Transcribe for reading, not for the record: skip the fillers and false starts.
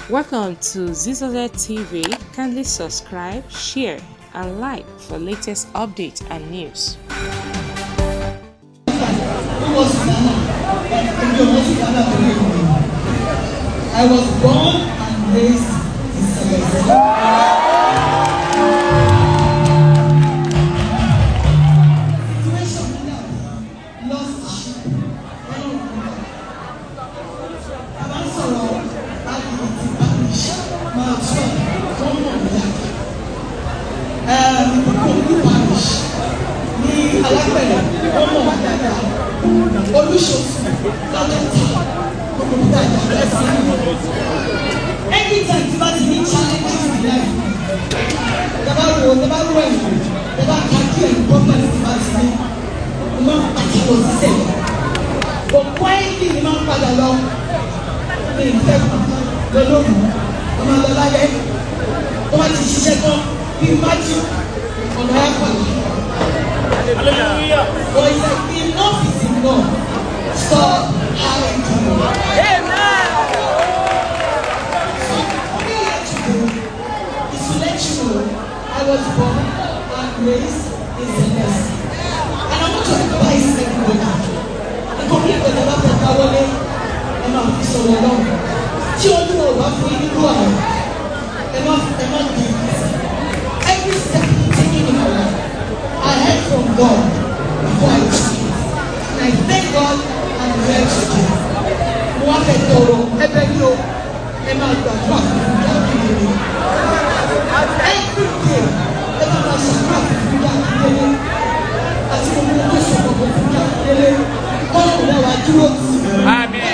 Welcome to Zisodel TV. Kindly subscribe, share, and like for latest updates and news. I was born and raised in Zisodel. Anytime you have any challenges in life, but quietly the man padà lọ ní ìfẹ́ lọ́lọ́run ọmọ lọ́láyé tó bá ti ṣiṣẹ́ tán bí májú ọ̀nà ẹ̀kọ́lá. But it's like enough is enough. Stop having to do. Amen. So for me here today is to let you know I was born and raised in Celeste. And I want to advise everybody. Nítorí ìpèsè bá fẹ́ ká wọlé ẹ máa fi sọ̀rọ̀ náà. Tí olúwa ò bá fún yín nínú àná, ẹ má di ìgbésẹ̀. Every step you take in your life, I heard from God before I took it. And I thank God and I'm here today. Mo wá fẹ́ tọrọ ẹ̀bẹ̀ ni o, ẹ máa gbàdúrà fún ìdá Akindele. Every day, ẹ máa ṣàdúrà fún ìdá Akindele. Àti gbogbo tó sọ̀rọ̀ fún ìdá Akindele. Kọ́lọ̀ náà wá dúró tì. Àmín.